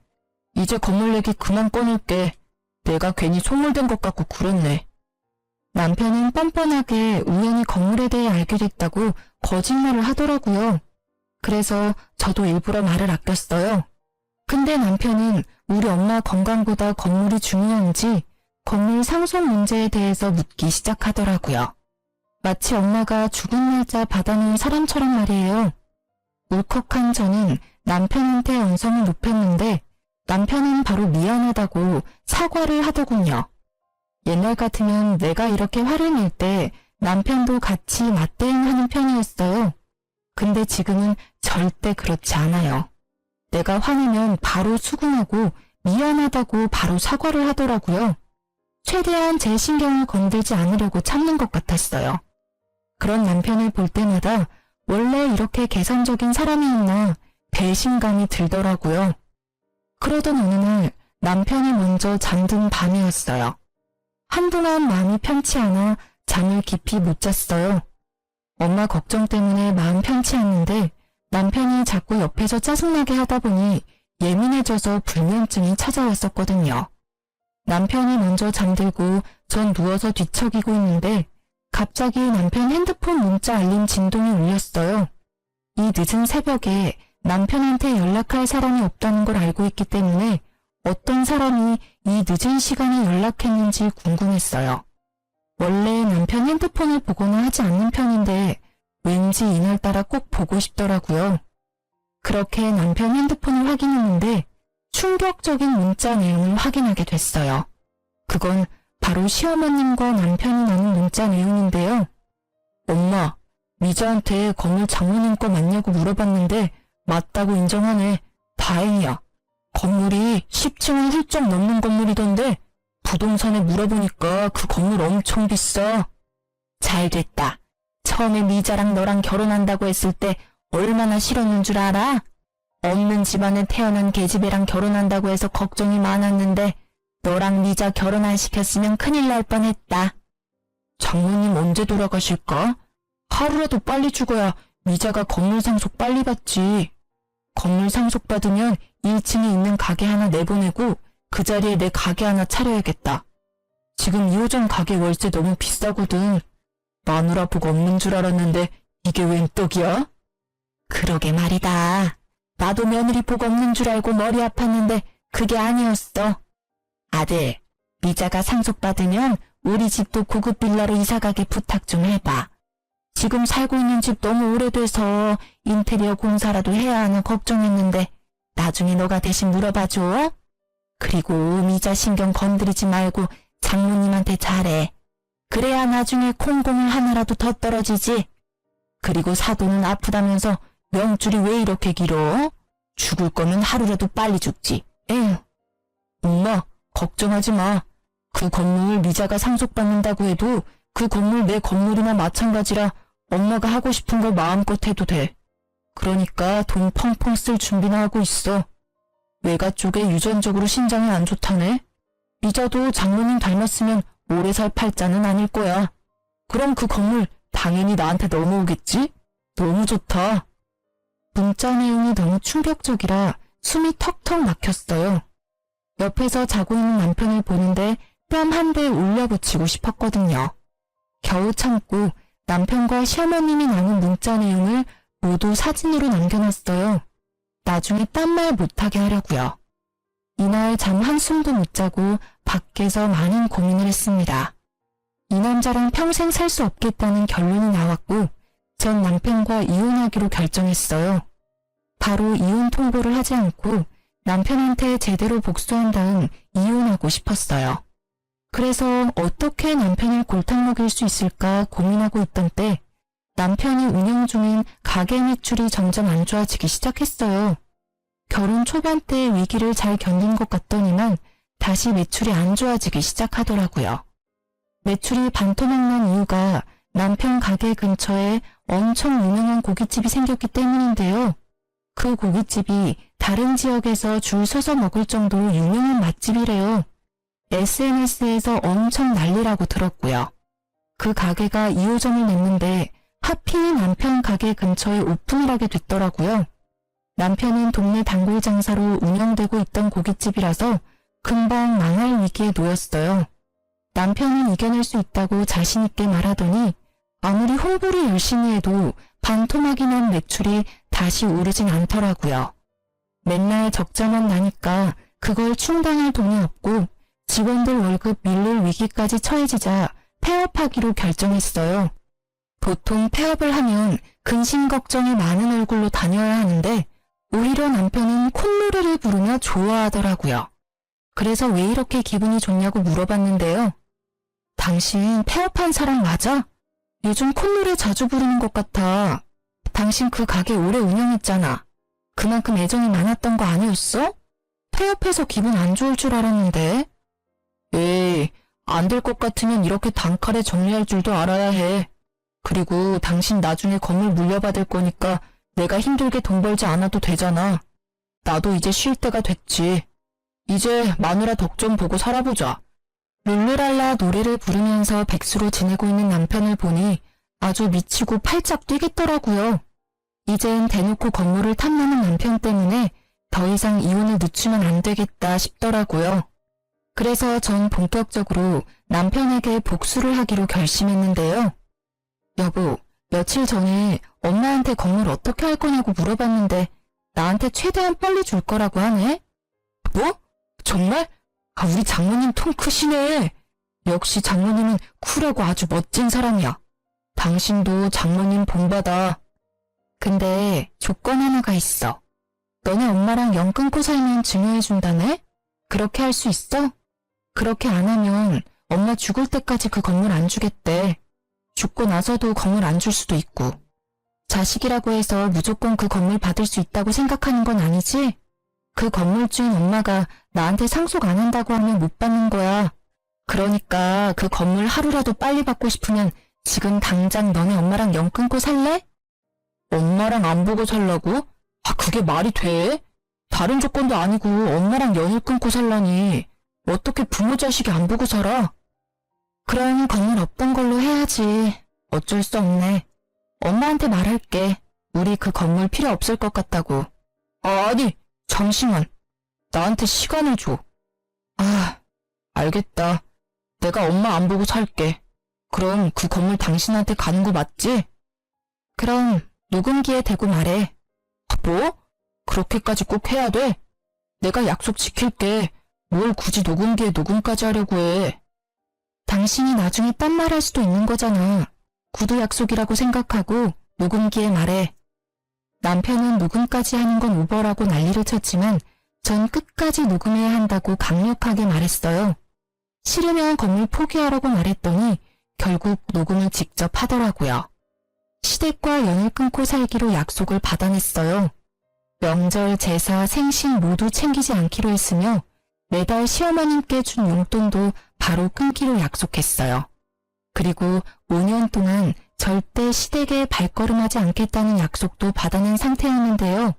Speaker 1: 이제 건물 얘기 그만 꺼낼게. 내가 괜히 소몰된 것 같고 그렇네. 남편은 뻔뻔하게 우연히 건물에 대해 알게 됐다고 거짓말을 하더라고요. 그래서 저도 일부러 말을 아꼈어요. 근데 남편은 우리 엄마 건강보다 건물이 중요한지 건물 상속 문제에 대해서 묻기 시작하더라고요. 마치 엄마가 죽은 날짜 받아놓은 사람처럼 말이에요. 울컥한 저는 남편한테 언성을 높였는데 남편은 바로 미안하다고 사과를 하더군요. 옛날 같으면 내가 이렇게 화를 낼 때 남편도 같이 맞대응하는 편이었어요. 근데 지금은 절대 그렇지 않아요. 내가 화내면 바로 수긍하고 미안하다고 바로 사과를 하더라고요. 최대한 제 신경을 건들지 않으려고 참는 것 같았어요. 그런 남편을 볼 때마다 원래 이렇게 개선적인 사람이 있나 배신감이 들더라고요. 그러던 어느 날 남편이 먼저 잠든 밤이었어요. 한동안 마음이 편치 않아 잠을 깊이 못 잤어요. 엄마 걱정 때문에 마음 편치 않는데 남편이 자꾸 옆에서 짜증나게 하다 보니 예민해져서 불면증이 찾아왔었거든요. 남편이 먼저 잠들고 전 누워서 뒤척이고 있는데 갑자기 남편 핸드폰 문자 알림 진동이 울렸어요. 이 늦은 새벽에 남편한테 연락할 사람이 없다는 걸 알고 있기 때문에 어떤 사람이 이 늦은 시간에 연락했는지 궁금했어요. 원래 남편 핸드폰을 보거나 하지 않는 편인데 왠지 이날따라 꼭 보고 싶더라고요. 그렇게 남편 핸드폰을 확인했는데 충격적인 문자 내용을 확인하게 됐어요. 그건 바로 시어머님과 남편이 나눈 문자 내용인데요. 엄마, 미자한테 건물 장모님 거 맞냐고 물어봤는데 맞다고 인정하네. 다행이야. 건물이 10층을 훌쩍 넘는 건물이던데 부동산에 물어보니까 그 건물 엄청 비싸. 잘 됐다. 처음에 미자랑 너랑 결혼한다고 했을 때 얼마나 싫었는 줄 알아? 없는 집안에 태어난 계집애랑 결혼한다고 해서 걱정이 많았는데 너랑 미자 결혼 안 시켰으면 큰일 날 뻔했다. 장모님 언제 돌아가실까? 하루라도 빨리 죽어야 미자가 건물 상속 빨리 받지. 건물 상속 받으면 1층에 있는 가게 하나 내보내고 그 자리에 내 가게 하나 차려야겠다. 지금 2호점 가게 월세 너무 비싸거든. 마누라 복 없는 줄 알았는데 이게 웬 떡이야? 그러게 말이다. 나도 며느리 복 없는 줄 알고 머리 아팠는데 그게 아니었어. 아들, 미자가 상속받으면 우리 집도 고급 빌라로 이사가게 부탁 좀 해봐. 지금 살고 있는 집 너무 오래돼서 인테리어 공사라도 해야 하나 걱정했는데 나중에 너가 대신 물어봐줘. 그리고 미자 신경 건드리지 말고 장모님한테 잘해. 그래야 나중에 콩고물 하나라도 더 떨어지지. 그리고 사돈은 아프다면서 명줄이 왜 이렇게 길어? 죽을 거면 하루라도 빨리 죽지. 에휴. 엄마, 걱정하지 마. 그 건물 미자가 상속받는다고 해도 그 건물 내 건물이나 마찬가지라 엄마가 하고 싶은 거 마음껏 해도 돼. 그러니까 돈 펑펑 쓸 준비나 하고 있어. 외가 쪽에 유전적으로 신장이 안 좋다네. 미자도 장모님 닮았으면 오래 살 팔자는 아닐 거야. 그럼 그 건물 당연히 나한테 넘어오겠지? 너무 좋다. 문자 내용이 너무 충격적이라 숨이 턱턱 막혔어요. 옆에서 자고 있는 남편을 보는데 뺨 한 대 올려붙이고 싶었거든요. 겨우 참고 남편과 시어머님이 나눈 문자 내용을 모두 사진으로 남겨놨어요. 나중에 딴 말 못하게 하려고요. 이날 잠 한숨도 못 자고 밖에서 많은 고민을 했습니다. 이 남자랑 평생 살 수 없겠다는 결론이 나왔고 전 남편과 이혼하기로 결정했어요. 바로 이혼 통보를 하지 않고 남편한테 제대로 복수한 다음 이혼하고 싶었어요. 그래서 어떻게 남편을 골탕 먹일 수 있을까 고민하고 있던 때 남편이 운영 중인 가게 매출이 점점 안 좋아지기 시작했어요. 결혼 초반 때 위기를 잘 견딘 것 같더니만 다시 매출이 안 좋아지기 시작하더라고요. 매출이 반토막난 이유가 남편 가게 근처에 엄청 유명한 고깃집이 생겼기 때문인데요. 그 고깃집이 다른 지역에서 줄 서서 먹을 정도로 유명한 맛집이래요. SNS에서 엄청 난리라고 들었고요. 그 가게가 2호점을 냈는데 하필 남편 가게 근처에 오픈을 하게 됐더라고요. 남편은 동네 단골 장사로 운영되고 있던 고깃집이라서 금방 망할 위기에 놓였어요. 남편은 이겨낼 수 있다고 자신 있게 말하더니 아무리 홍보를 열심히 해도 반토막이 난 매출이 다시 오르진 않더라고요. 맨날 적자만 나니까 그걸 충당할 돈이 없고 직원들 월급 밀릴 위기까지 처해지자 폐업하기로 결정했어요. 보통 폐업을 하면 근심 걱정이 많은 얼굴로 다녀야 하는데 오히려 남편은 콧노래를 부르며 좋아하더라고요. 그래서 왜 이렇게 기분이 좋냐고 물어봤는데요. 당신 폐업한 사람 맞아? 요즘 콧노래 자주 부르는 것 같아. 당신 그 가게 오래 운영했잖아. 그만큼 애정이 많았던 거 아니었어? 폐업해서 기분 안 좋을 줄 알았는데. 에이, 안 될 것 같으면 이렇게 단칼에 정리할 줄도 알아야 해. 그리고 당신 나중에 건물 물려받을 거니까 내가 힘들게 돈 벌지 않아도 되잖아. 나도 이제 쉴 때가 됐지. 이제 마누라 덕 좀 보고 살아보자. 룰루랄라 노래를 부르면서 백수로 지내고 있는 남편을 보니 아주 미치고 팔짝 뛰겠더라고요. 이젠 대놓고 건물을 탐내는 남편 때문에 더 이상 이혼을 늦추면 안 되겠다 싶더라고요. 그래서 전 본격적으로 남편에게 복수를 하기로 결심했는데요. 여보, 며칠 전에 엄마한테 건물 어떻게 할 거냐고 물어봤는데 나한테 최대한 빨리 줄 거라고 하네? 뭐? 정말? 우리 장모님 통 크시네. 역시 장모님은 쿨하고 아주 멋진 사람이야. 당신도 장모님 본받아. 근데 조건 하나가 있어. 너네 엄마랑 연 끊고 살면 증여해준다네? 그렇게 할 수 있어? 그렇게 안 하면 엄마 죽을 때까지 그 건물 안 주겠대. 죽고 나서도 건물 안 줄 수도 있고. 자식이라고 해서 무조건 그 건물 받을 수 있다고 생각하는 건 아니지? 그 건물주인 엄마가 나한테 상속 안 한다고 하면 못 받는 거야. 그러니까 그 건물 하루라도 빨리 받고 싶으면 지금 당장 너네 엄마랑 연 끊고 살래? 엄마랑 안 보고 살라고? 그게 말이 돼? 다른 조건도 아니고 엄마랑 연을 끊고 살라니. 어떻게 부모 자식이 안 보고 살아? 그럼 건물 없던 걸로 해야지. 어쩔 수 없네. 엄마한테 말할게. 우리 그 건물 필요 없을 것 같다고. 아니, 잠시만. 나한테 시간을 줘. 알겠다. 내가 엄마 안 보고 살게. 그럼 그 건물 당신한테 가는 거 맞지? 그럼 녹음기에 대고 말해. 뭐? 그렇게까지 꼭 해야 돼? 내가 약속 지킬게. 뭘 굳이 녹음기에 녹음까지 하려고 해. 당신이 나중에 딴 말 할 수도 있는 거잖아. 구두 약속이라고 생각하고 녹음기에 말해. 남편은 녹음까지 하는 건 오버라고 난리를 쳤지만 전 끝까지 녹음해야 한다고 강력하게 말했어요. 싫으면 건물 포기하라고 말했더니 결국 녹음을 직접 하더라고요. 시댁과 연을 끊고 살기로 약속을 받아냈어요. 명절, 제사, 생신 모두 챙기지 않기로 했으며 매달 시어머님께 준 용돈도 바로 끊기로 약속했어요. 그리고 5년 동안 절대 시댁에 발걸음하지 않겠다는 약속도 받아낸 상태였는데요.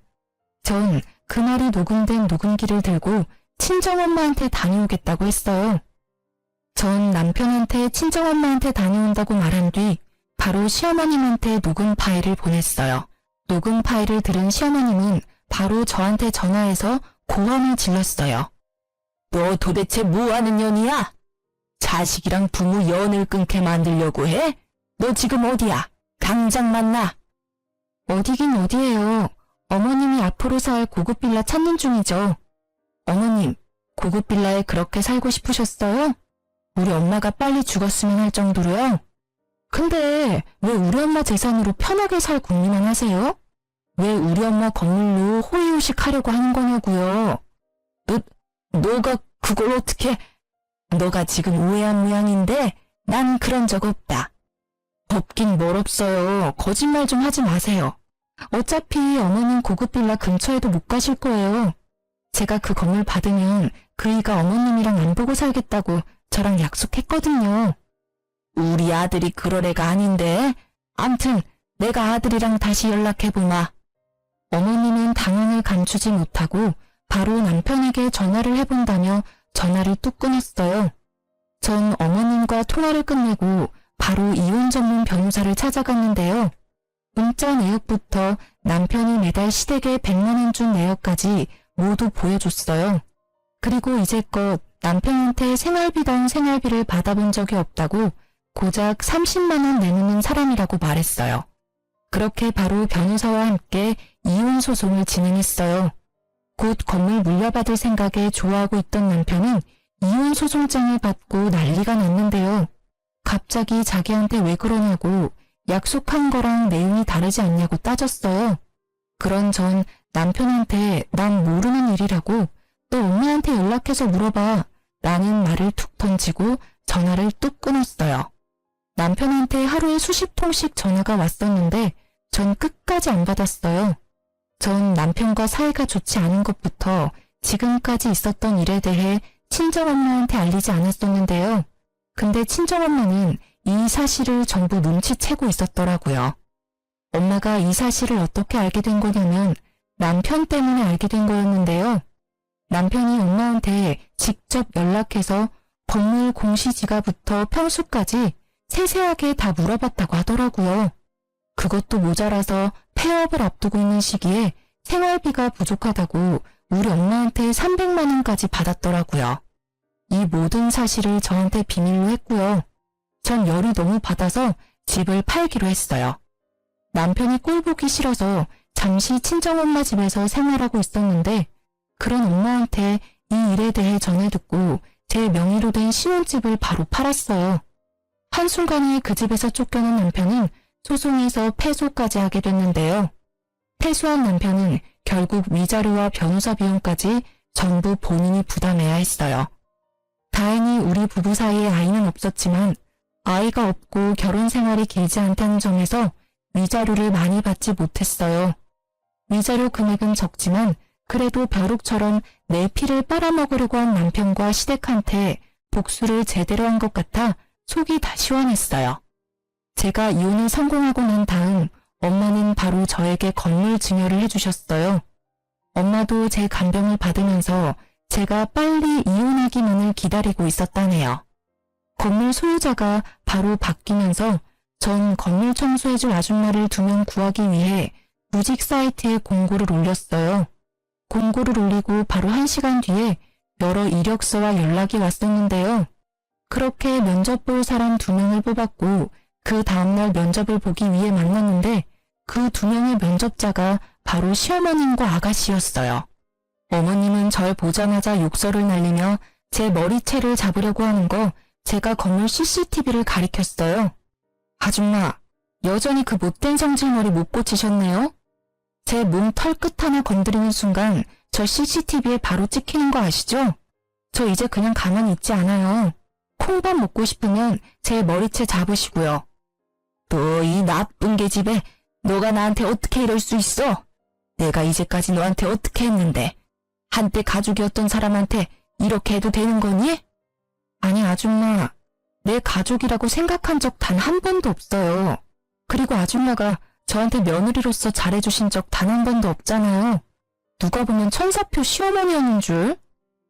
Speaker 1: 전 그 말이 녹음된 녹음기를 들고 친정엄마한테 다녀오겠다고 했어요. 전 남편한테 친정엄마한테 다녀온다고 말한 뒤 바로 시어머님한테 녹음 파일을 보냈어요. 녹음 파일을 들은 시어머님은 바로 저한테 전화해서 고함을 질렀어요. 너 도대체 뭐하는 년이야? 자식이랑 부모 연을 끊게 만들려고 해? 너 지금 어디야? 당장 만나. 어디긴 어디예요. 어머님이 앞으로 살 고급 빌라 찾는 중이죠. 어머님, 고급 빌라에 그렇게 살고 싶으셨어요? 우리 엄마가 빨리 죽었으면 할 정도로요? 근데 왜 우리 엄마 재산으로 편하게 살 궁리만 하세요? 왜 우리 엄마 건물로 호의호식 하려고 하는 거냐고요? 너가 그걸 어떻게... 너가 지금 오해한 모양인데 난 그런 적 없다. 없긴 뭘 없어요. 거짓말 좀 하지 마세요. 어차피 어머님 고급 빌라 근처에도 못 가실 거예요. 제가 그 건물 받으면 그이가 어머님이랑 안 보고 살겠다고 저랑 약속했거든요. 우리 아들이 그럴 애가 아닌데. 암튼 내가 아들이랑 다시 연락해보마. 어머님은 당황을 감추지 못하고 바로 남편에게 전화를 해본다며 전화를 뚝 끊었어요. 전 어머님과 통화를 끝내고 바로 이혼 전문 변호사를 찾아갔는데요. 문자 내역부터 남편이 매달 시댁에 100만 원 준 내역까지 모두 보여줬어요. 그리고 이제껏 남편한테 생활비다운 생활비를 받아본 적이 없다고 고작 30만 원 내놓는 사람이라고 말했어요. 그렇게 바로 변호사와 함께 이혼 소송을 진행했어요. 곧 건물 물려받을 생각에 좋아하고 있던 남편은 이혼 소송장을 받고 난리가 났는데요. 갑자기 자기한테 왜 그러냐고 약속한 거랑 내용이 다르지 않냐고 따졌어요. 그런 전 남편한테 난 모르는 일이라고 너 엄마한테 연락해서 물어봐 라는 말을 툭 던지고 전화를 뚝 끊었어요. 남편한테 하루에 수십 통씩 전화가 왔었는데 전 끝까지 안 받았어요. 전 남편과 사이가 좋지 않은 것부터 지금까지 있었던 일에 대해 친정엄마한테 알리지 않았었는데요. 근데 친정엄마는 이 사실을 전부 눈치채고 있었더라고요. 엄마가 이 사실을 어떻게 알게 된 거냐면 남편 때문에 알게 된 거였는데요. 남편이 엄마한테 직접 연락해서 건물 공시지가부터 평수까지 세세하게 다 물어봤다고 하더라고요. 그것도 모자라서 폐업을 앞두고 있는 시기에 생활비가 부족하다고 우리 엄마한테 300만 원까지 받았더라고요. 이 모든 사실을 저한테 비밀로 했고요. 전 열이 너무 받아서 집을 팔기로 했어요. 남편이 꼴 보기 싫어서 잠시 친정엄마 집에서 생활하고 있었는데 그런 엄마한테 이 일에 대해 전해 듣고 제 명의로 된 신혼집을 바로 팔았어요. 한순간에 그 집에서 쫓겨난 남편은 소송에서 패소까지 하게 됐는데요. 패소한 남편은 결국 위자료와 변호사 비용까지 전부 본인이 부담해야 했어요. 다행히 우리 부부 사이에 아이는 없었지만 아이가 없고 결혼 생활이 길지 않다는 점에서 위자료를 많이 받지 못했어요. 위자료 금액은 적지만 그래도 벼룩처럼 내 피를 빨아먹으려고 한 남편과 시댁한테 복수를 제대로 한 것 같아 속이 다 시원했어요. 제가 이혼을 성공하고 난 다음 엄마는 바로 저에게 건물 증여를 해주셨어요. 엄마도 제 간병을 받으면서 제가 빨리 이혼하기만을 기다리고 있었다네요. 건물 소유자가 바로 바뀌면서 전 건물 청소해줄 아줌마를 2명 구하기 위해 구직 사이트에 공고를 올렸어요. 공고를 올리고 바로 1시간 뒤에 여러 이력서와 연락이 왔었는데요. 그렇게 면접 볼 사람 2명을 뽑았고 그 다음날 면접을 보기 위해 만났는데 그 2명의 면접자가 바로 시어머님과 아가씨였어요. 어머님은 절 보자마자 욕설을 날리며 제 머리채를 잡으려고 하는 거 제가 건물 CCTV를 가리켰어요. 아줌마, 여전히 그 못된 성질머리 못 고치셨네요? 제 몸 털끝 하나 건드리는 순간 저 CCTV에 바로 찍히는 거 아시죠? 저 이제 그냥 가만히 있지 않아요. 콩밥 먹고 싶으면 제 머리채 잡으시고요. 너 이 나쁜 계집애, 너가 나한테 어떻게 이럴 수 있어? 내가 이제까지 너한테 어떻게 했는데 한때 가족이었던 사람한테 이렇게 해도 되는 거니? 아니 아줌마, 내 가족이라고 생각한 적 단 한 번도 없어요. 그리고 아줌마가 저한테 며느리로서 잘해주신 적 단 한 번도 없잖아요. 누가 보면 천사표 시어머니였는 줄?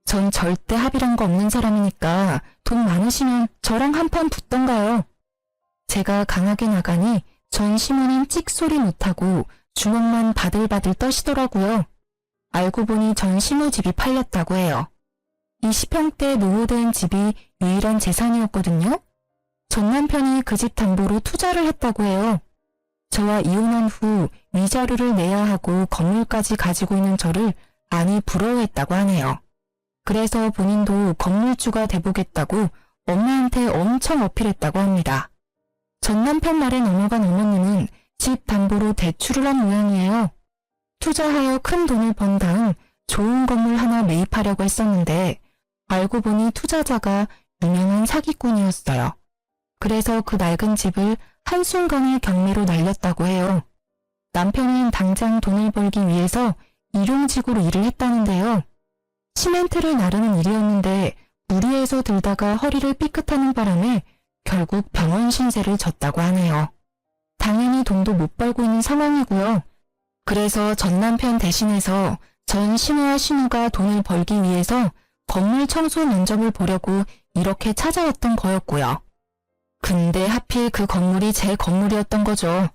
Speaker 1: 전 절대 합의란 거 없는 사람이니까 돈 많으시면 저랑 한판 붙던가요. 제가 강하게 나가니 전 시모는 찍소리 못하고 주먹만 바들바들 떠시더라고요. 알고 보니 전 시모 집이 팔렸다고 해요. 20평대 노후된 집이 유일한 재산이었거든요. 전 남편이 그 집 담보로 투자를 했다고 해요. 저와 이혼한 후 위자료를 내야 하고 건물까지 가지고 있는 저를 많이 부러워했다고 하네요. 그래서 본인도 건물주가 돼보겠다고 엄마한테 엄청 어필했다고 합니다. 전 남편 말에 넘어간 어머님은 집 담보로 대출을 한 모양이에요. 투자하여 큰 돈을 번 다음 좋은 건물 하나 매입하려고 했었는데 알고 보니 투자자가 유명한 사기꾼이었어요. 그래서 그 낡은 집을 한순간에 경매로 날렸다고 해요. 남편은 당장 돈을 벌기 위해서 일용직으로 일을 했다는데요. 시멘트를 나르는 일이었는데 무리해서 들다가 허리를 삐끗하는 바람에 결국 병원 신세를 졌다고 하네요. 당연히 돈도 못 벌고 있는 상황이고요. 그래서 전 남편 대신해서 전 시모와 신우가 돈을 벌기 위해서 건물 청소 면접을 보려고 이렇게 찾아왔던 거였고요. 근데 하필 그 건물이 제 건물이었던 거죠.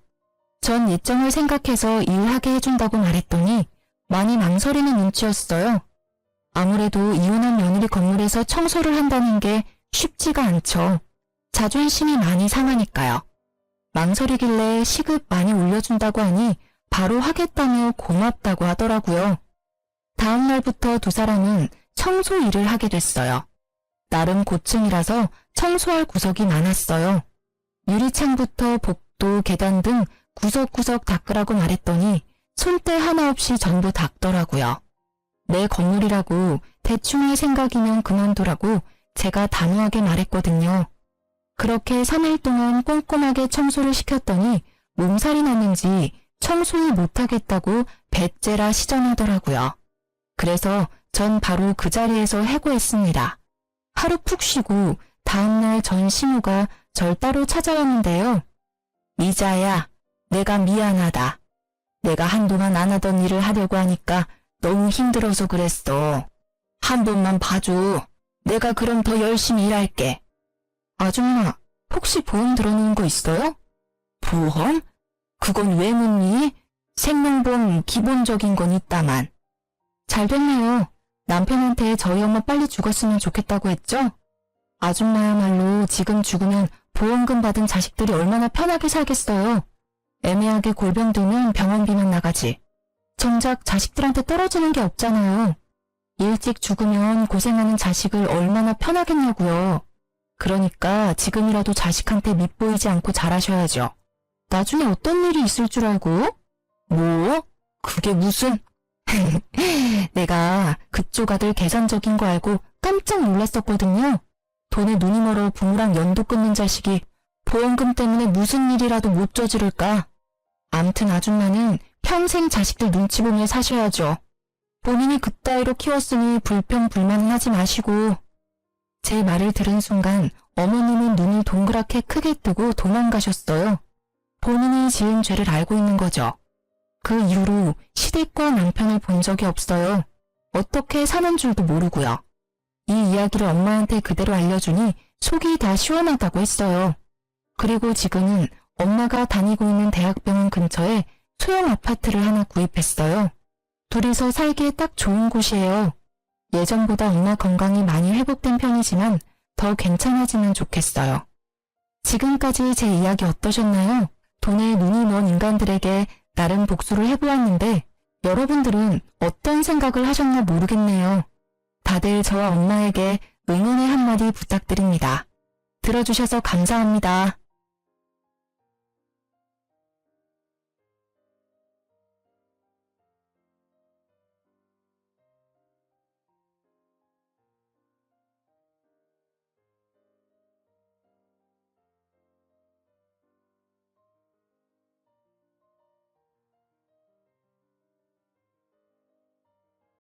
Speaker 1: 전 예정을 생각해서 일하게 해준다고 말했더니 많이 망설이는 눈치였어요. 아무래도 이혼한 며느리 건물에서 청소를 한다는 게 쉽지가 않죠. 자존심이 많이 상하니까요. 망설이길래 시급 많이 올려준다고 하니 바로 하겠다며 고맙다고 하더라고요. 다음 날부터 두 사람은 청소 일을 하게 됐어요. 나름 고층이라서 청소할 구석이 많았어요. 유리창부터 복도, 계단 등 구석구석 닦으라고 말했더니 손때 하나 없이 전부 닦더라고요. 내 건물이라고 대충 할 생각이면 그만두라고 제가 단호하게 말했거든요. 그렇게 3일 동안 꼼꼼하게 청소를 시켰더니 몸살이 났는지 청소를 못하겠다고 배째라 시전하더라고요. 그래서 전 바로 그 자리에서 해고했습니다. 하루 푹 쉬고 다음날 전 신우가 절 따로 찾아왔는데요. 미자야, 내가 미안하다. 내가 한동안 안 하던 일을 하려고 하니까 너무 힘들어서 그랬어. 한 번만 봐줘. 내가 그럼 더 열심히 일할게. 아줌마, 혹시 보험 들어놓은 거 있어요? 보험? 그건 왜 묻니? 생명보험 기본적인 건 있다만. 잘 됐네요. 남편한테 저희 엄마 빨리 죽었으면 좋겠다고 했죠? 아줌마야말로 지금 죽으면 보험금 받은 자식들이 얼마나 편하게 살겠어요. 애매하게 골병 들면 병원비만 나가지. 정작 자식들한테 떨어지는 게 없잖아요. 일찍 죽으면 고생하는 자식을 얼마나 편하겠냐고요. 그러니까 지금이라도 자식한테 밉보이지 않고 잘하셔야죠. 나중에 어떤 일이 있을 줄 알고? 뭐? 그게 무슨? 내가 그쪽 아들 계산적인 거 알고 깜짝 놀랐었거든요. 돈에 눈이 멀어 부모랑 연도 끊는 자식이 보험금 때문에 무슨 일이라도 못 저지를까? 암튼 아줌마는 평생 자식들 눈치 보며 사셔야죠. 본인이 그따위로 키웠으니 불평불만은 하지 마시고. 제 말을 들은 순간 어머님은 눈을 동그랗게 크게 뜨고 도망가셨어요. 본인이 지은 죄를 알고 있는 거죠. 그 이후로 시댁과 남편을 본 적이 없어요. 어떻게 사는 줄도 모르고요. 이 이야기를 엄마한테 그대로 알려주니 속이 다 시원하다고 했어요. 그리고 지금은 엄마가 다니고 있는 대학병원 근처에 소형 아파트를 하나 구입했어요. 둘이서 살기에 딱 좋은 곳이에요. 예전보다 엄마 건강이 많이 회복된 편이지만 더 괜찮아지면 좋겠어요. 지금까지 제 이야기 어떠셨나요? 돈에 눈이 먼 인간들에게 나름 복수를 해보았는데 여러분들은 어떤 생각을 하셨나 모르겠네요. 다들 저와 엄마에게 응원의 한마디 부탁드립니다. 들어주셔서 감사합니다.